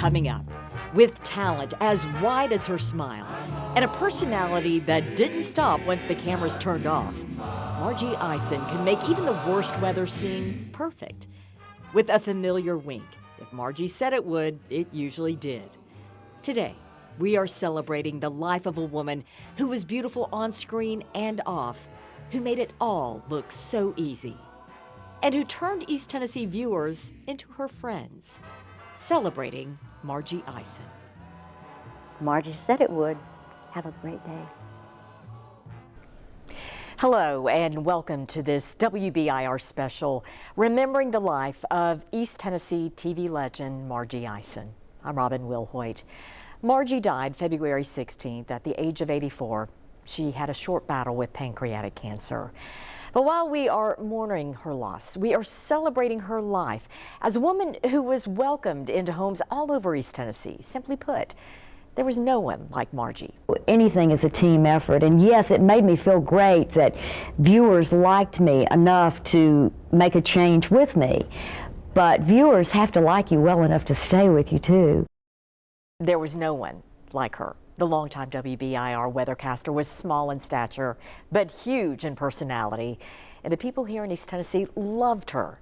coming up. With talent as wide as her smile and a personality that didn't stop once the cameras turned off, Margie Ison can make even the worst weather seem perfect. With a familiar wink, if Margie said it would, it usually did. Today, we are celebrating the life of a woman who was beautiful on screen and off, who made it all look so easy, and who turned East Tennessee viewers into her friends. Celebrating Margie Ison. Margie said it would. Have a great day. Hello and welcome to this WBIR special, remembering the life of East Tennessee TV legend Margie Ison. I'm Robin Wilhoit. Margie died February 16th at the age of 84. She had a short battle with pancreatic cancer. But while we are mourning her loss, we are celebrating her life as a woman who was welcomed into homes all over East Tennessee. Simply put, there was no one like Margie. Anything is a team effort, and yes, it made me feel great that viewers liked me enough to make a change with me. But viewers have to like you well enough to stay with you too. There was no one like her. The longtime WBIR weathercaster was small in stature, but huge in personality. And the people here in East Tennessee loved her.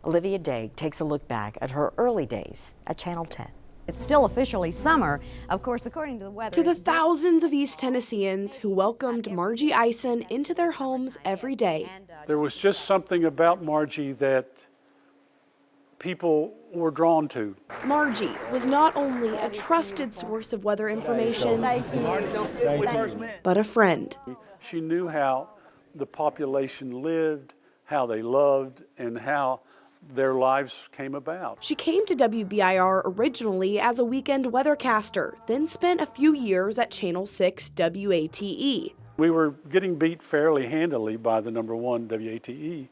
Olivia Daig takes a look back at her early days at Channel 10. It's still officially summer, of course, according to the weather. To the thousands of East Tennesseans who welcomed Margie Ison into their homes every day. There was just something about Margie that people were drawn to. Margie was not only a trusted source of weather information, but a friend. She knew how the population lived, how they loved, and how their lives came about. She came to WBIR originally as a weekend weathercaster, then spent a few years at Channel 6 WATE. We were getting beat fairly handily by the #1 WATE.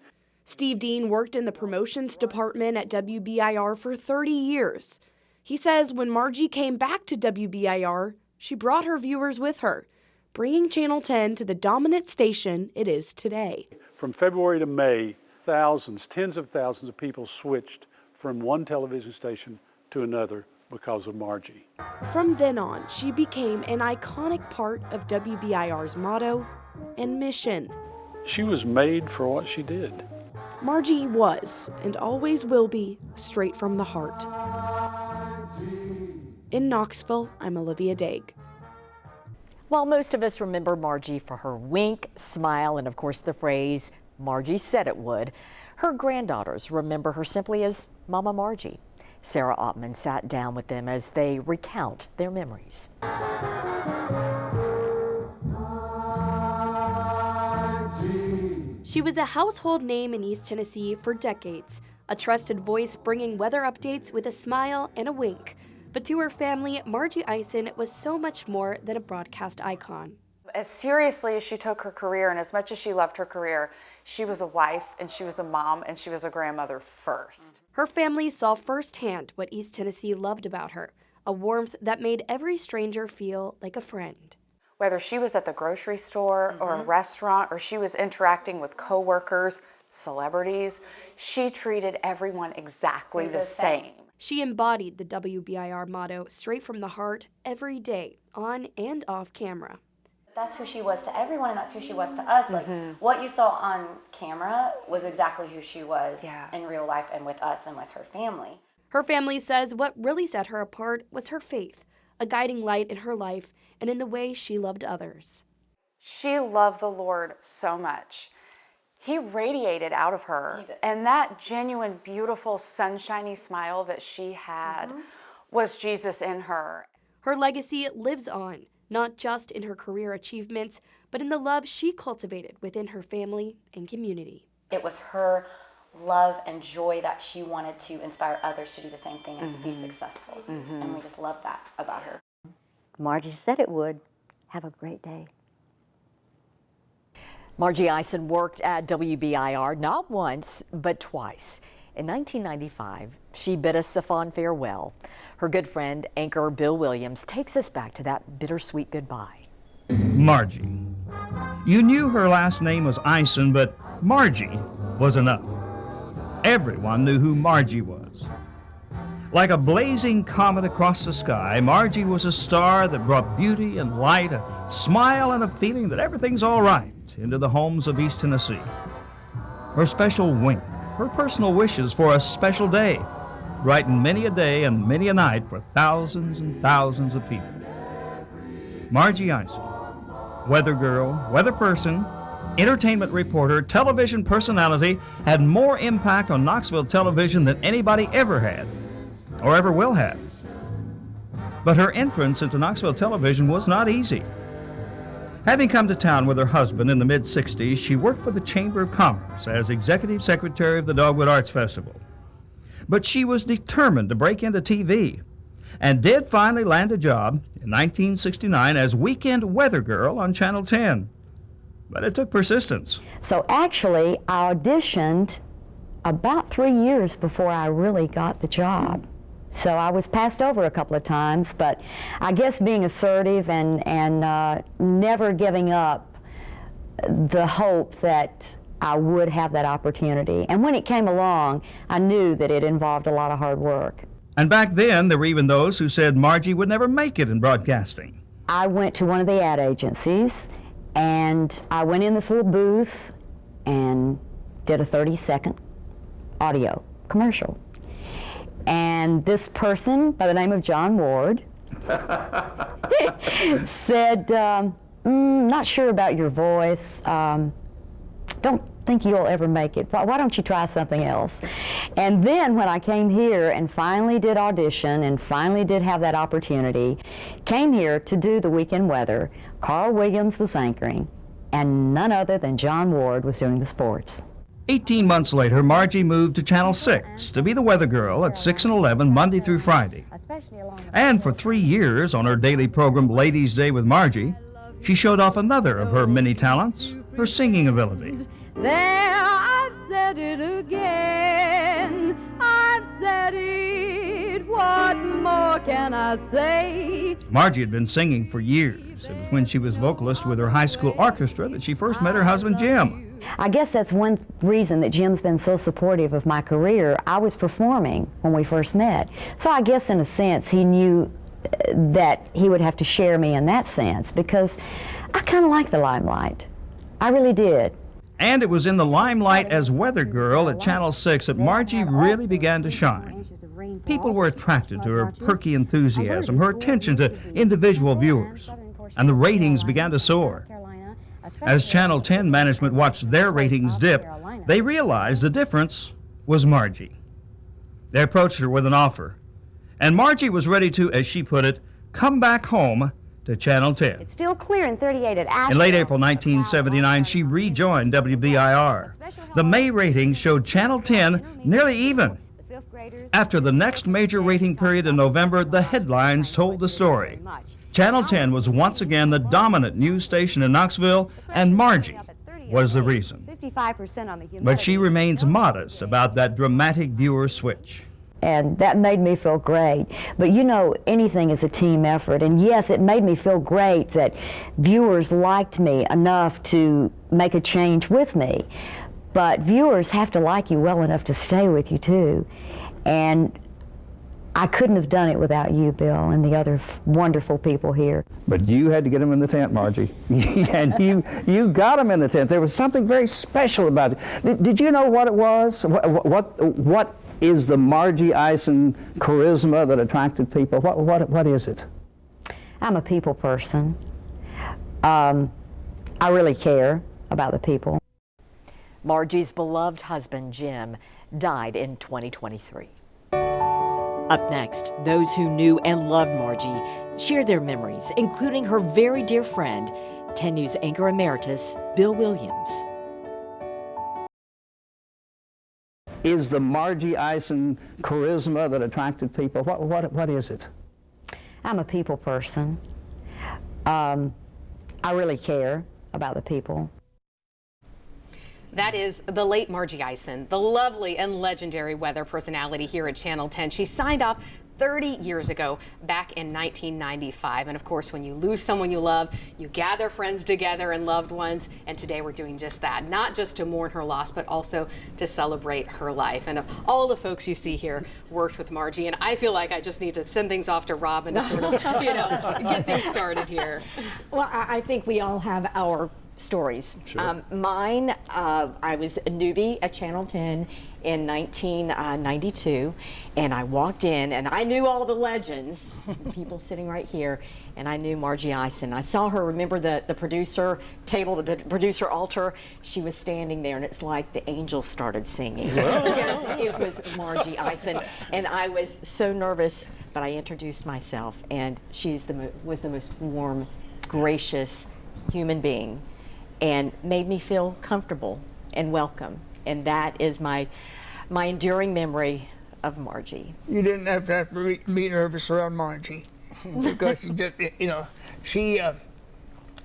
Steve Dean worked in the promotions department at WBIR for 30 years. He says when Margie came back to WBIR, she brought her viewers with her, bringing Channel 10 to the dominant station it is today. From February to May, thousands, tens of thousands of people switched from one television station to another because of Margie. From then on, she became an iconic part of WBIR's motto and mission. She was made for what she did. Margie was, and always will be, straight from the heart. In Knoxville, I'm Olivia Daig. While most of us remember Margie for her wink, smile, and of course the phrase, Margie said it would, her granddaughters remember her simply as Mama Margie. Sarah Ottman sat down with them as they recount their memories. She was a household name in East Tennessee for decades, a trusted voice bringing weather updates with a smile and a wink. But to her family, Margie Ison was so much more than a broadcast icon. As seriously as she took her career and as much as she loved her career, she was a wife and she was a mom and she was a grandmother first. Her family saw firsthand what East Tennessee loved about her, a warmth that made every stranger feel like a friend. Whether she was at the grocery store or a restaurant or she was interacting with coworkers, celebrities, she treated everyone exactly the same. She embodied the WBIR motto, straight from the heart, every day, on and off camera. That's who she was to everyone, and that's who she was to us. Like, what you saw on camera was exactly who she was in real life and with us and with her family. Her family says what really set her apart was her faith, a guiding light in her life and in the way she loved others. She loved the Lord so much. He radiated out of her, and that genuine, beautiful, sunshiny smile that she had was Jesus in her. Her legacy lives on, not just in her career achievements, but in the love she cultivated within her family and community. It was her love and joy that she wanted to inspire others to do the same thing and to be successful. And we just love that about her. Margie said it would. Have a great day. Margie Ison worked at WBIR not once, but twice. In 1995, she bid us a fond farewell. Her good friend, anchor Bill Williams, takes us back to that bittersweet goodbye. Margie. You knew her last name was Ison, but Margie was enough. Everyone knew who Margie was. Like a blazing comet across the sky, Margie was a star that brought beauty and light, a smile and a feeling that everything's all right into the homes of East Tennessee. Her special wink, her personal wishes for a special day, brightened many a day and many a night for thousands and thousands of people. Margie Ison, weather girl, weather person, entertainment reporter, television personality, had more impact on Knoxville television than anybody ever had, or ever will have. But her entrance into Knoxville television was not easy. Having come to town with her husband in the mid-60s, she worked for the Chamber of Commerce as executive secretary of the Dogwood Arts Festival. But she was determined to break into TV, and did finally land a job in 1969 as weekend weather girl on Channel 10. But it took persistence. So actually, I auditioned about 3 years before I really got the job. So I was passed over a couple of times, but I guess being assertive and never giving up the hope that I would have that opportunity. And when it came along, I knew that it involved a lot of hard work. And back then, there were even those who said Margie would never make it in broadcasting. I went to one of the ad agencies, and I went in this little booth and did a 30-second audio commercial. And this person, by the name of John Ward, said, not sure about your voice. Don't think you'll ever make it. Why don't you try something else? And then when I came here and finally did audition and finally did have that opportunity, came here to do the weekend weather, Carl Williams was anchoring, and none other than John Ward was doing the sports. 18 months later, Margie moved to Channel 6 to be the weather girl at 6 and 11 Monday through Friday. And for 3 years on her daily program Ladies' Day with Margie, she showed off another of her many talents, her singing ability. There, I've said it again, I've said it, what more can I say? Margie had been singing for years. It was when she was vocalist with her high school orchestra that she first met her husband, Jim. I guess that's one reason that Jim's been so supportive of my career. I was performing when we first met. So I guess in a sense he knew that he would have to share me in that sense, because I kind of like the limelight. I really did. And it was in the limelight as weather girl at Channel 6 that Margie really began to shine. People were attracted to her perky enthusiasm, her attention to individual viewers, and the ratings began to soar. As Channel 10 management watched their ratings dip, they realized the difference was Margie. They approached her with an offer, and Margie was ready to, as she put it, come back home to Channel 10. It's still clear in 38 at Asheville. In late April 1979, she rejoined WBIR. The May ratings showed Channel 10 nearly even. After the next major rating period in November, the headlines told the story. Channel 10 was once again the dominant news station in Knoxville, and Margie was the reason. But she remains modest about that dramatic viewer switch. And that made me feel great. But you know, anything is a team effort. And yes, it made me feel great that viewers liked me enough to make a change with me. But viewers have to like you well enough to stay with you too. And I couldn't have done it without you, Bill, and the other wonderful people here. But you had to get them in the tent, Margie. And you got them in the tent. There was something very special about it. Did you know what it was? What is the Margie Ison charisma that attracted people? What is it? I'm a people person. I really care about the people. Margie's beloved husband, Jim, died in 2023. Up next, those who knew and loved Margie share their memories, including her very dear friend, 10 News anchor emeritus, Bill Williams. Is the Margie Ison charisma that attracted people? What is it? I'm a people person. I really care about the people. That is the late Margie Ison, the lovely and legendary weather personality here at Channel 10. She signed off 30 years ago, back in 1995. And of course, when you lose someone you love, you gather friends together and loved ones. And today we're doing just that, not just to mourn her loss, but also to celebrate her life. And all the folks you see here worked with Margie. And I feel like I just need to send things off to Robin to sort of, get things started here. Well, I think we all have our stories. Sure. Mine, I was a newbie at Channel 10 in 1992, and I walked in and I knew all the legends, people sitting right here, and I knew Margie Ison. I saw her, remember the producer table, the producer altar? She was standing there, and it's like the angels started singing. Yes, it was Margie Ison, and I was so nervous, but I introduced myself, and she was the most warm, gracious human being, and made me feel comfortable and welcome. And that is my enduring memory of Margie. You didn't have to be nervous around Margie because she just,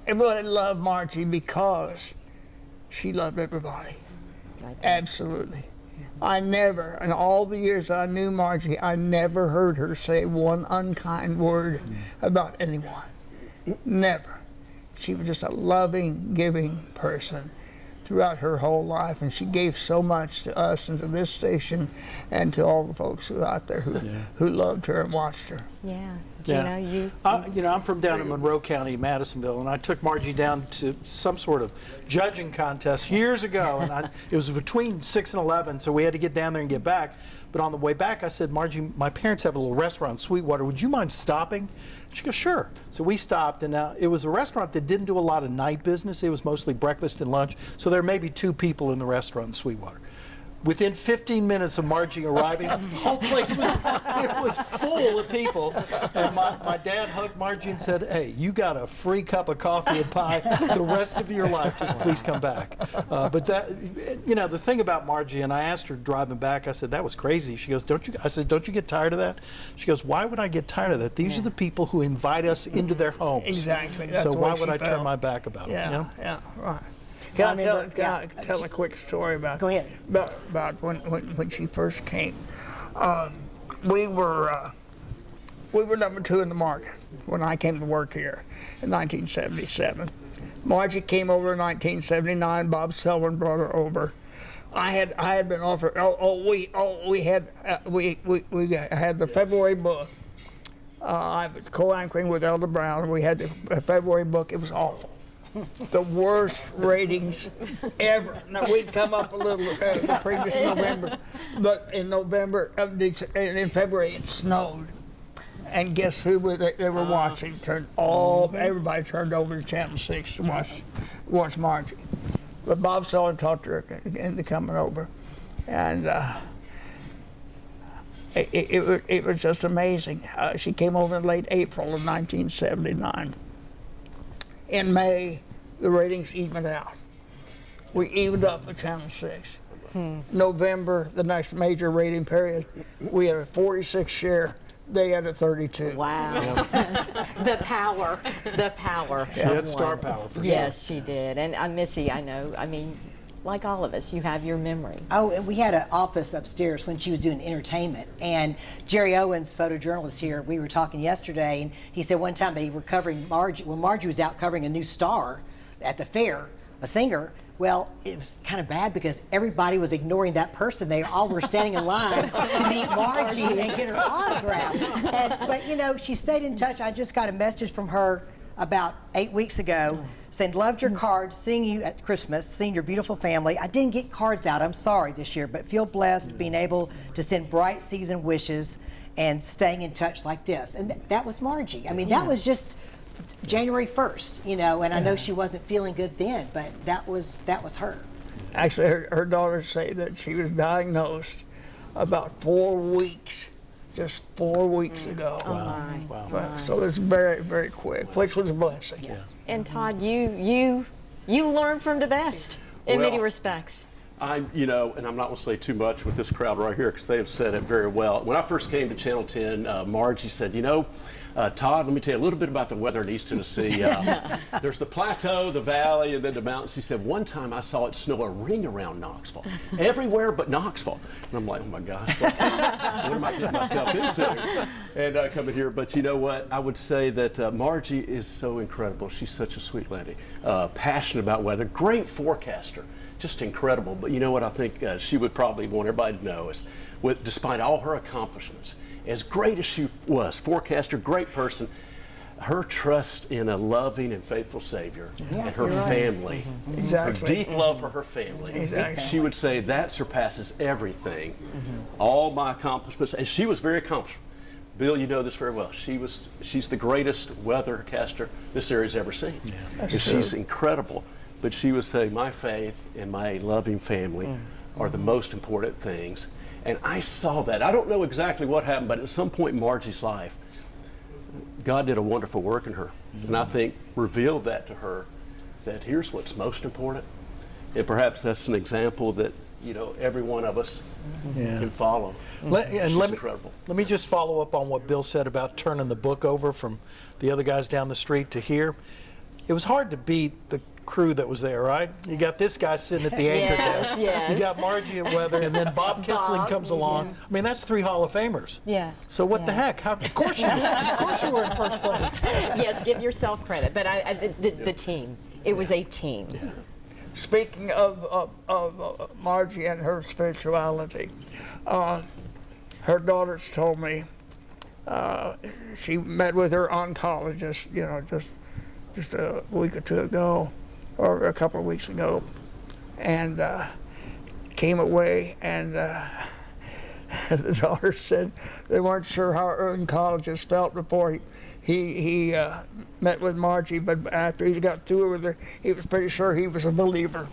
everybody loved Margie because she loved everybody. Absolutely. I never, in all the years I knew Margie, I never heard her say one unkind word about anyone. Never. She was just a loving, giving person throughout her whole life, and she gave so much to us and to this station and to all the folks who out there who loved her and watched her. Yeah. I'm from down in Monroe County, Madisonville, and I took Margie down to some sort of judging contest years ago, and it was between 6 and 11, so we had to get down there and get back. But on the way back, I said, Margie, my parents have a little restaurant in Sweetwater. Would you mind stopping? She goes, sure. So we stopped, and now it was a restaurant that didn't do a lot of night business. It was mostly breakfast and lunch. So there may be 2 people in the restaurant in Sweetwater. Within 15 minutes of Margie arriving, the whole place was full of people. And my dad hugged Margie and said, hey, you got a free cup of coffee and pie the rest of your life. Just please come back. But that, the thing about Margie, and I asked her driving back, I said, that was crazy. She goes, I said, don't you get tired of that? She goes, why would I get tired of that? These are the people who invite us into their homes. Exactly. That's so why would I felt. turn my back about it? Yeah, right. Can I tell a quick story about? Go ahead. About when she first came. We were number 2 in the market when I came to work here in 1977. Margie came over in 1979. Bob Selwyn brought her over. I had been offered. We had the February book. I was co-anchoring with Elder Brown. We had the February book. It was awful. The worst ratings ever. Now, we'd come up a little the previous November, but in February it snowed. And guess who they were watching? Everybody turned over to Channel 6 to watch Margie. But Bob Selwyn talked her into coming over, and it was just amazing. She came over in late April of 1979. In May, the ratings evened out. We evened up with Channel 6. November, the next major rating period, we had a 46 share. They had a 32. Wow. The power. She had star power for sure. Yes, she did. And Missy, I know, like all of us, you have your memory. Oh, and we had an office upstairs when she was doing entertainment. And Jerry Owens, photojournalist here, we were talking yesterday, and he said one time they were covering Margie, when Margie was out covering a new star at the fair, a singer. Well, it was kind of bad because everybody was ignoring that person. They all were standing in line to meet Margie and get her autograph. But, she stayed in touch. I just got a message from her about 8 weeks ago saying, loved your cards, seeing you at Christmas, seeing your beautiful family. I didn't get cards out, I'm sorry this year, but feel blessed being able to send bright season wishes and staying in touch like this. And that was Margie. That was just January 1st, and I know she wasn't feeling good then, but that was her. Actually, her daughters say that she was diagnosed about 4 weeks. Just 4 weeks ago. Wow. So it's very, very quick, which was a blessing. Yes. And Todd, you learned from the best in many respects. And I'm not going to say too much with this crowd right here because they have said it very well. When I first came to Channel 10, Margie said, Todd, let me tell you a little bit about the weather in East Tennessee. There's the plateau, the valley, and then the mountains. He said, one time I saw it snow a ring around Knoxville, everywhere but Knoxville. And I'm like, oh my gosh, what am I getting myself into? And coming here, but you know what? I would say that Margie is so incredible. She's such a sweet lady, passionate about weather, great forecaster, just incredible. But you know what I think she would probably want everybody to know is, despite all her accomplishments, as great as she was, forecaster, great person, her trust in a loving and faithful Savior and her family, her deep love for her family, she would say that surpasses everything, all my accomplishments, and she was very accomplished. Bill, you know this very well. She's the greatest weathercaster this area's ever seen. And she's incredible. But she would say, my faith and my loving family are the most important things. And I saw that. I don't know exactly what happened, but at some point in Margie's life, God did a wonderful work in her. And I think revealed that to her, that here's what's most important. And perhaps that's an example that, you know, every one of us can follow. Incredible. Let me just follow up on what Bill said about turning the book over from the other guys down the street to here. It was hard to beat the crew that was there, right? You got this guy sitting at the anchor desk. You got Margie at weather, and then Bob Kissling comes along. I mean, that's 3 Hall of Famers. So what the heck? Of course you were in first place. Yes, give yourself credit. But the team. It was a team. Speaking of Margie and her spirituality, her daughters told me she met with her oncologist, you know, just a week or two ago, or a couple of weeks ago, and came away, and the daughters said they weren't sure how her oncologist felt before he met with Margie, but after he got through with her, he was pretty sure he was a believer.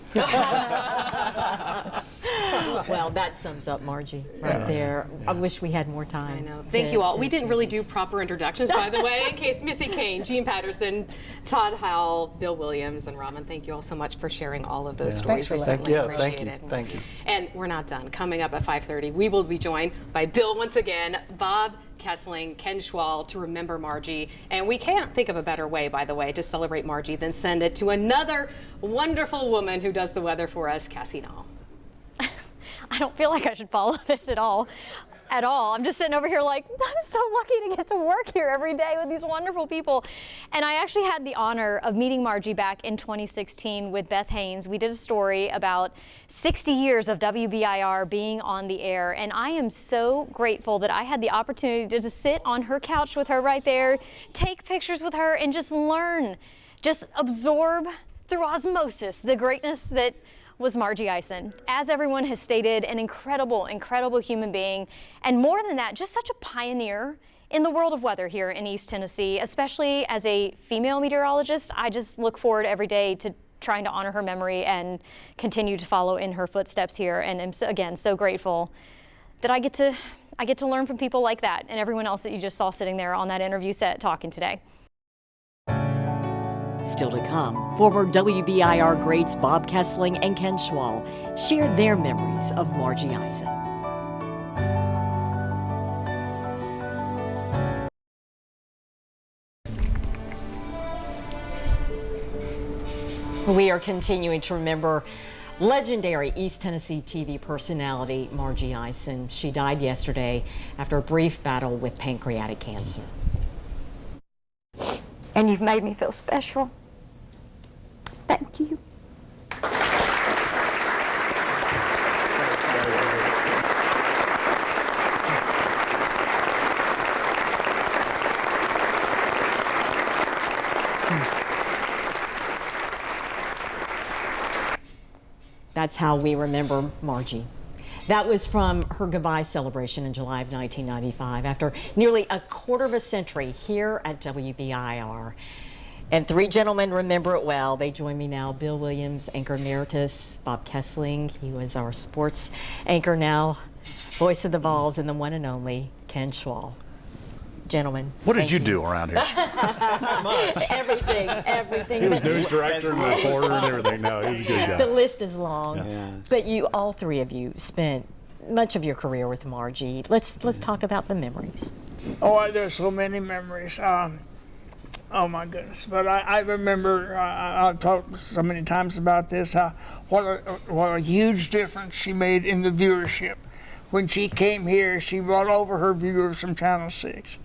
Well, that sums up Margie right there. I wish we had more time. I know. Thank you all. We didn't really do proper introductions, by the way, in case Missy Kane, Gene Patterson, Todd Howell, Bill Williams, and Robin. Thank you all so much for sharing all of those stories. We certainly appreciate it. Thank you. And we're not done. Coming up at 5:30, we will be joined by Bill once again, Bob Kessling, Ken Schwal, to remember Margie. And we can't think of a better way, by the way, to celebrate Margie than send it to another wonderful woman who does the weather for us, Cassie Nall. I don't feel like I should follow this at all. I'm just sitting over here like, I'm so lucky to get to work here every day with these wonderful people. And I actually had the honor of meeting Margie back in 2016 with Beth Haynes. We did a story about 60 years of WBIR being on the air. And I am so grateful that I had the opportunity to just sit on her couch with her right there, take pictures with her, and just learn, just absorb through osmosis the greatness that was Margie Ison. As everyone has stated, an incredible, incredible human being. And more than that, just such a pioneer in the world of weather here in East Tennessee, especially as a female meteorologist. I just look forward every day to trying to honor her memory and continue to follow in her footsteps here. And I'm, again, so grateful that I get to learn from people like that and everyone else that you just saw sitting there on that interview set talking today. Still to come, former WBIR greats Bob Kessling and Ken Schwal shared their memories of Margie Ison. We are continuing to remember legendary East Tennessee TV personality Margie Ison. She died yesterday after a brief battle with pancreatic cancer. And you've made me feel special. Thank you. That's how we remember Margie. That was from her goodbye celebration in July of 1995, after nearly a quarter of a century here at WBIR. And 3 gentlemen remember it well. They join me now. Bill Williams, anchor emeritus. Bob Kessling, he was our sports anchor now. Voice of the Vols, and the one and only Ken Schwal. Gentlemen, what did you do around here? Everything. He was news director and reporter and everything. No, he was a good guy. The list is long, but all 3 of you spent much of your career with Margie. Let's talk about the memories. Oh, there's so many memories. Oh my goodness! But I remember I've talked so many times about this. What a huge difference she made in the viewership. When she came here, she brought over her viewers from Channel 6.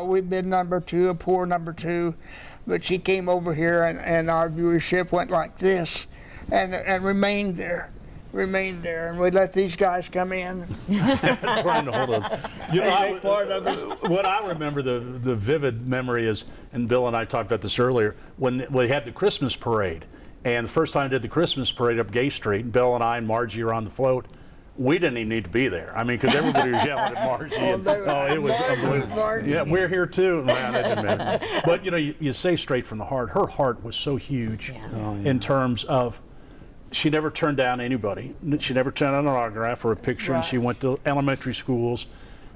We've been number 2, a poor number 2, but she came over here and our viewership went like this, and remained there. And we let these guys come in. Trying to hold on. You know, what I remember, the vivid memory is, and Bill and I talked about this earlier, when we had the Christmas parade. And the first time I did the Christmas parade up Gay Street, and Bill and I and Margie were on the float. We didn't even need to be there. I mean, because everybody was yelling at Margie. It was unbelievable. Margie. Yeah, we're here too. Man, it didn't matter. But, you know, you say straight from the heart. Her heart was so huge in terms of, she never turned down anybody. She never turned down an autograph or a picture, and she went to elementary schools,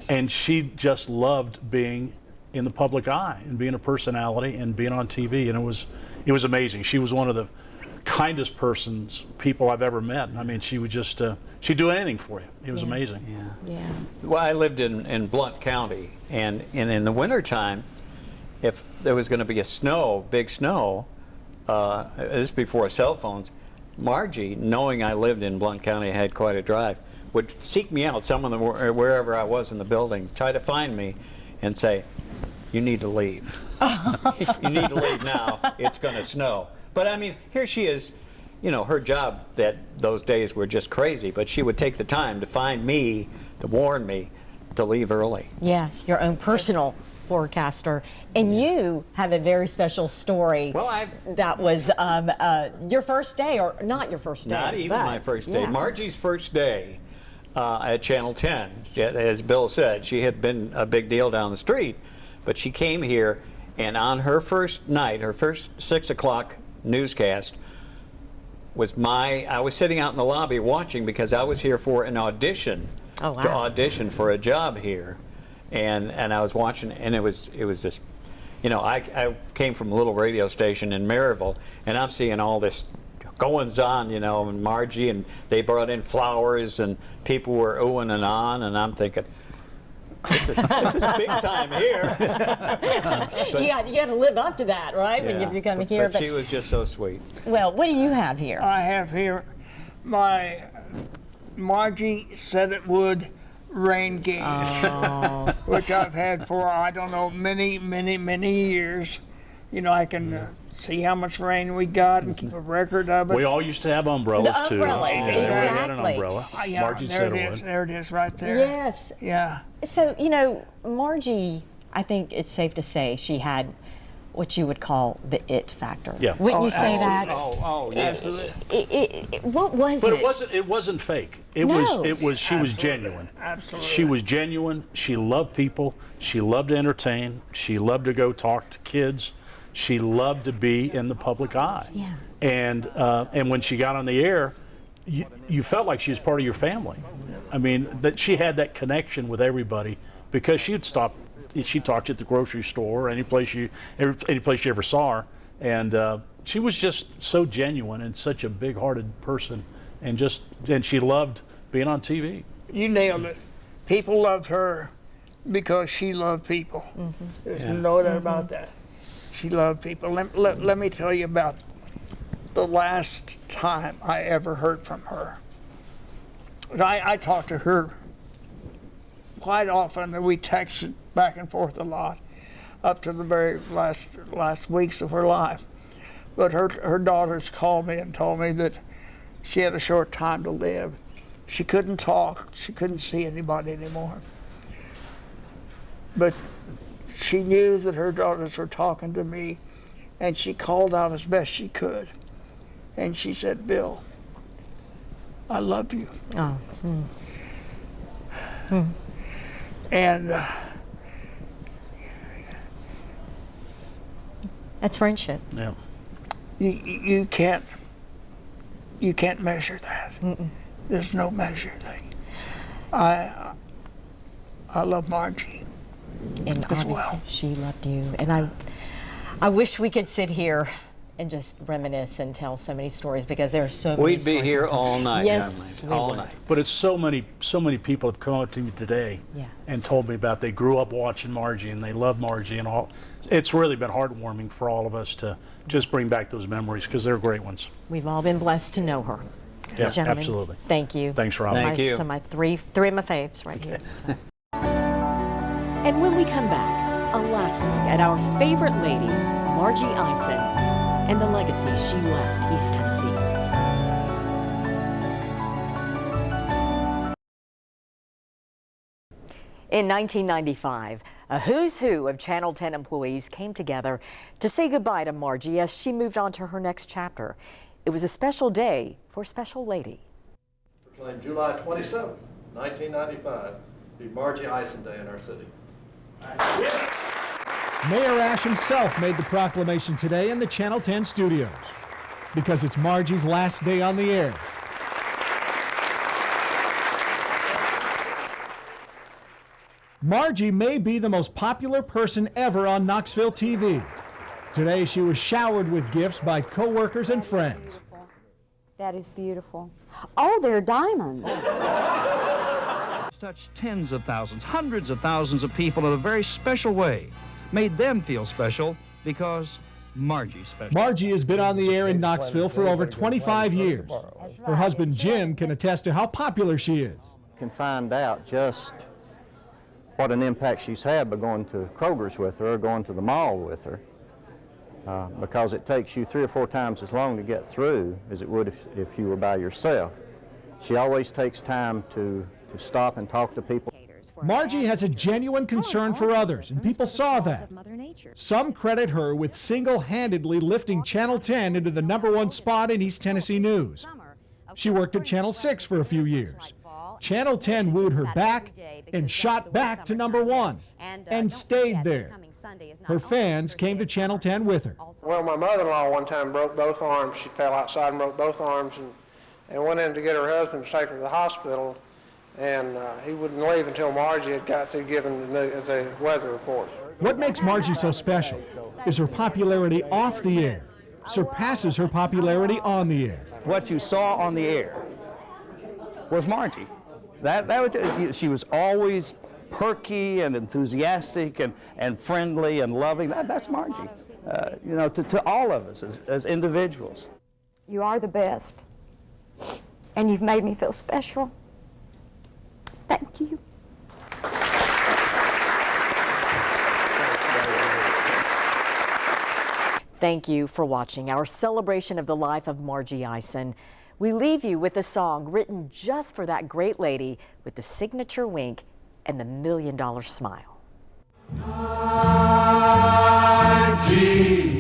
and she just loved being in the public eye and being a personality and being on TV, and it was amazing. She was one of the kindest people I've ever met. I mean, she would just, she'd do anything for you. It was amazing. Yeah. Well, I lived in Blount County, and in the wintertime, if there was going to be big snow, this is before cell phones, Margie, knowing I lived in Blount County, had quite a drive, would seek me out, wherever I was in the building, try to find me and say, you need to leave. You need to leave now. It's going to snow. But I mean, here she is, you know, her job those days were just crazy, but she would take the time to find me, to warn me to leave early. Yeah, your own personal forecaster. And you have a very special story. Well, that was your first day, or not your first day. Not even my first day. Margie's first day at Channel 10. As Bill said, she had been a big deal down the street, but she came here, and on her first night, her first 6 o'clock newscast, I was sitting out in the lobby watching, because I was here for an audition, to audition for a job here. And I was watching, and it was just, you know, I came from a little radio station in Maryville, and I'm seeing all this goings on, you know, and Margie, and they brought in flowers, and people were oohing and on, and I'm thinking, this is big time here. You got to live up to that, right? Yeah, when you're coming here. But she was just so sweet. Well, what do you have here? I have here my Margie Said It Would rain games, which I've had for, I don't know, many years. You know, I can see how much rain we got and keep a record of it. We all used to have umbrellas, too. Umbrellas, exactly. We had an umbrella. Margie said it would. There it is, right there. Yes. Yeah. So, you know, Margie, I think it's safe to say she had what you would call the it factor. Yeah. Wouldn't you say that? Yes. What was but it? But it wasn't fake. She was genuine. Absolutely. She was genuine. She loved people. She loved to entertain. She loved to go talk to kids. She loved to be in the public eye. Yeah. And when she got on the air, you felt like she was part of your family. I mean, that she had that connection with everybody, because she'd talk to you at the grocery store, any place you ever saw her, and she was just so genuine and such a big-hearted person, and she loved being on TV. You nailed it. People loved her because she loved people. There's no doubt about that. She loved people. Let me tell you about the last time I ever heard from her. I talked to her quite often, and we texted back and forth a lot up to the very last weeks of her life. But her daughters called me and told me that she had a short time to live. She couldn't talk. She couldn't see anybody anymore. But she knew that her daughters were talking to me, and she called out as best she could. And she said, "Bill, I love you." Oh. And that's friendship. Yeah. You can't measure that. There's no measure thing. I love Margie. And as obviously well. she loved you. And I wish we could sit here and just reminisce and tell so many stories because there are so many We'd stories. be here all night. Yes, we all would. night. But it's so many people have come up to me today and told me about they grew up watching Margie and they love Margie and all. It's really been heartwarming for all of us to just bring back those memories because they're great ones. We've all been blessed to know her. Yeah, Gentlemen, absolutely. Thank you. Thanks, Rob. Thank you. So my three of my faves right here. So. And when we come back, a last look at our favorite lady, Margie Ison, and the legacy she left East Tennessee. In 1995, a who's who of Channel 10 employees came together to say goodbye to Margie as she moved on to her next chapter. It was a special day for a special lady. Proclaimed July 27, 1995, be Margie Ison Day in our city. Mayor Ash himself made the proclamation today in the Channel 10 studios because it's Margie's last day on the air. Margie may be the most popular person ever on Knoxville TV. Today she was showered with gifts by co-workers and friends. That is beautiful. Oh, they're diamonds. Touched tens of thousands, hundreds of thousands of people in a very special way. Made them feel special because Margie's special. Margie has been on the air in Knoxville for over 25 years. Her husband Jim can attest to how popular she is. You can find out just what an impact she's had by going to Kroger's with her or going to the mall with her, because it takes you 3 or 4 times as long to get through as it would if you were by yourself. She always takes time to stop and talk to people. Margie has a genuine concern for others, and people saw that. Some credit her with single-handedly lifting Channel 10 into the #1 spot in East Tennessee news. She worked at Channel 6 for a few years. Channel 10 wooed her back and shot back to #1 and stayed there. Her fans came to Channel 10 with her. Well, my mother-in-law one time broke both arms. She fell outside and broke both arms and went in to get her husband to take her to the hospital. And he wouldn't leave until Margie had got through giving the weather report. What makes Margie so special is her popularity off the air surpasses her popularity on the air. What you saw on the air was Margie. She was always perky and enthusiastic and friendly and loving. That's Margie, you know, to all of us as individuals. You are the best, and you've made me feel special. Thank you. Thank you for watching our celebration of the life of Margie Ison. We leave you with a song written just for that great lady with the signature wink and the $1 million smile. Margie.